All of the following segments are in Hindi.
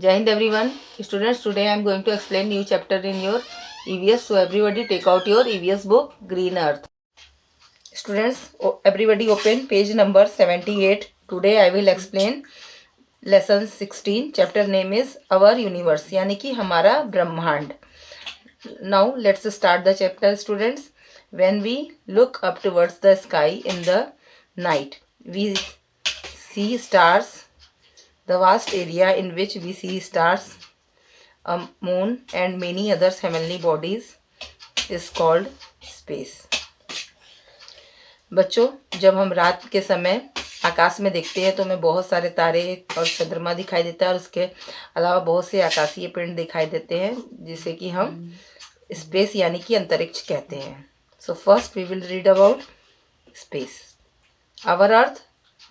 Jai Hind everyone. Students, today I am going to explain new chapter in your EVS. So everybody take out your EVS book, Green Earth. Students, everybody open page number 78. Today I will explain lesson 16. Chapter name is Our Universe, यानी कि हमारा ब्रह्मांड. Now let's start the chapter, students. When we look up towards the sky in the night, we see stars. The vast area in which we see stars, a moon and many other heavenly bodies is called space. बच्चों, जब हम रात के समय आकाश में देखते हैं तो हमें बहुत सारे तारे और चंद्रमा दिखाई देता है और उसके अलावा बहुत से आकाशीय पिंड दिखाई देते हैं जिसे कि हम स्पेस यानी कि अंतरिक्ष कहते हैं. So first we will read about space. Our earth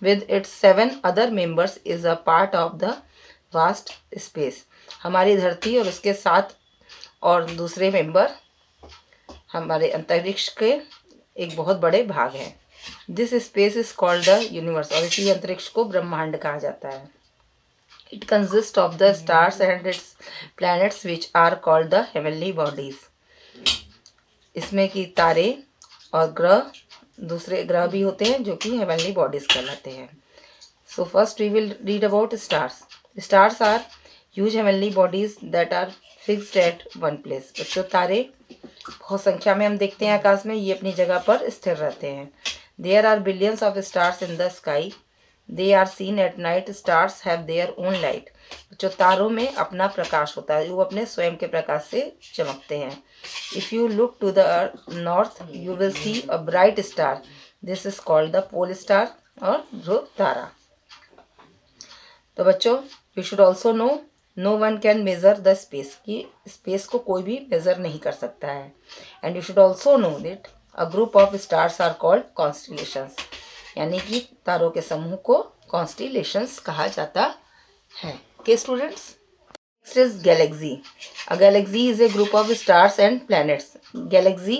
with its 7 other members is a part of the vast space. हमारी धरती और उसके 7 और दूसरे मेंबर हमारे अंतरिक्ष के एक बहुत बड़े भाग हैं. This space is called the universe. और इसी अंतरिक्ष को ब्रह्मांड कहा जाता है. It consists of the stars and its planets which are called the heavenly bodies. इसमें की तारे और ग्रह, दूसरे ग्रह भी होते हैं जो कि हेवनली बॉडीज कहलाते हैं. So first we will read about stars. Stars are huge heavenly bodies that are fixed at one place. बच्चों, तारे बहुत संख्या में हम देखते हैं आकाश में, ये अपनी जगह पर स्थिर रहते हैं. There are billions of stars in the sky. They are seen at night. Stars have their own light. जो तारों में अपना प्रकाश होता है, वो अपने स्वयं के प्रकाश से चमकते हैं. If you look to the north, you will see a bright star. This is called the pole star और ध्रुव तारा. तो बच्चों, you should also know no one can measure the space. कि स्पेस को कोई भी मेजर नहीं कर सकता है. And you should also know that a group of stars are called constellations. यानी कि तारों के समूह को constellations कहा जाता है. Okay, students? Next is galaxy. A galaxy is a group of stars and planets. Galaxy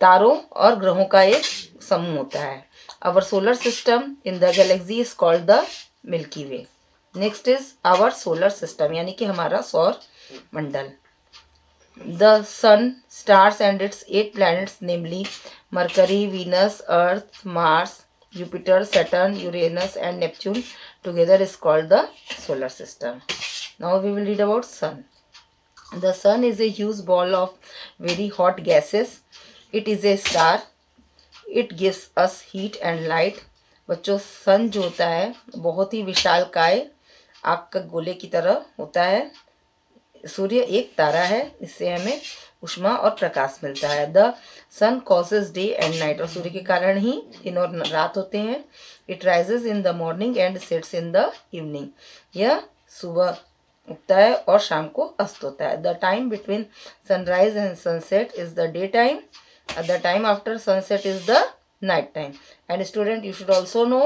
तारों और ग्रहों का एक समूह होता है. Our solar system in the galaxy is called the Milky Way. Next is our solar system, यानी कि हमारा सौर मंडल. The sun, stars and its 8 planets, namely Mercury, Venus, Earth, Mars, Jupiter, Saturn, Uranus and Neptune, together is called the solar system. Now we will read about sun. The sun is a huge ball of very hot gases. It is a star. It gives us heat and light. बच्चों, सन जो होता है बहुत ही विशालकाय आग का गोले की तरह होता है. सूर्य एक तारा है, इससे हमें उष्मा और प्रकाश मिलता है. The sun causes day and night. और सूर्य के कारण ही दिन और रात होते हैं. It rises in the morning and sets in the evening. यह सुबह उगता है और शाम को अस्त होता है. The time between sunrise and sunset is the day time. The time after sunset is the night time. And student, you should also know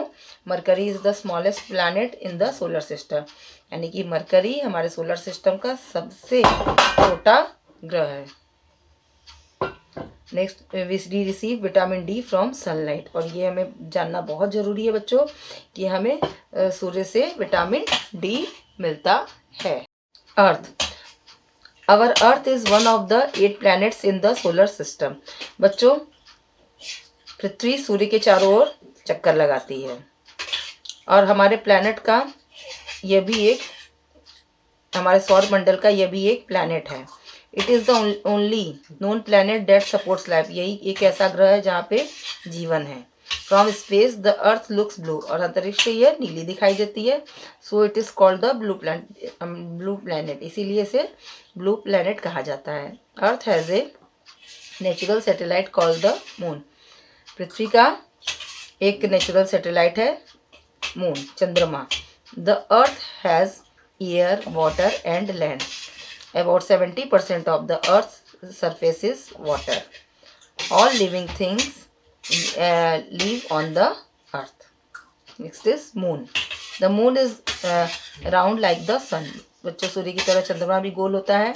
Mercury is the smallest planet in the solar system. यानी कि मरकरी हमारे सोलर सिस्टम का सबसे छोटा ग्रह है. Next, we receive vitamin D from sunlight. और ये हमें जानना बहुत ज़रूरी है बच्चों कि हमें सूर्य से विटामिन डी मिलता है. Earth. Our earth is one of the 8 planets in the solar system. बच्चों, पृथ्वी सूर्य के चारों ओर चक्कर लगाती है और हमारे प्लैनेट का यह भी एक, हमारे सौर मंडल का यह भी एक प्लैनेट है. It is the only known planet that supports life. यही एक ऐसा ग्रह है जहाँ पे जीवन है. From space the earth looks blue. और अंतरिक्ष से यह नीली दिखाई देती है. So it is called the blue planet. इसीलिए इसे ब्लू प्लैनेट कहा जाता है. Earth has a natural satellite called the moon. पृथ्वी का एक नेचुरल सैटेलाइट है मून, चंद्रमा. The earth has air, water and land. About 70% of the Earth's surface is water. All living things live on the Earth. Next is moon. The moon is round like the sun. बच्चों, सूर्य की तरह चंद्रमा भी गोल होता है.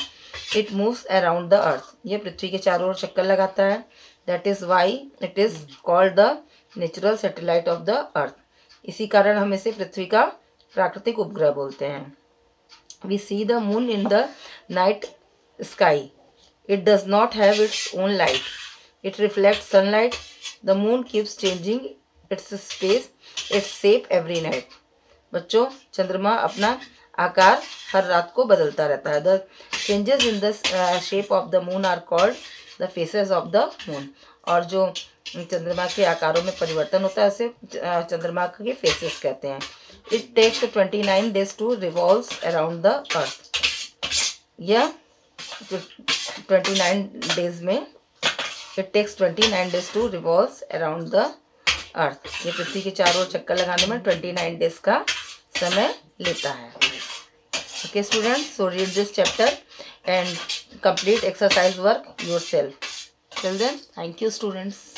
It moves around the Earth. ये पृथ्वी के चारों ओर चक्कर लगाता है. That is why it is called the natural satellite of the Earth. इसी कारण हम इसे पृथ्वी का प्राकृतिक उपग्रह बोलते हैं. We see the moon in the night sky. It does not have its own light. It reflects sunlight. The moon keeps changing its space, its shape every night. बच्चों, चंद्रमा अपना आकार हर रात को बदलता रहता है. The changes in the shape of the moon are called the phases of the moon. और जो चंद्रमा के आकारों में परिवर्तन होता है उसे चंद्रमा के फेसेस कहते हैं. It takes 29 days to revolve around the earth. यह 29 days में It takes 29 days to revolve around the earth. ये पृथ्वी के चारों ओर चक्कर लगाने में 29 days का समय लेता है. Okay students, so read this chapter and complete exercise work yourself. Till then, thank you students.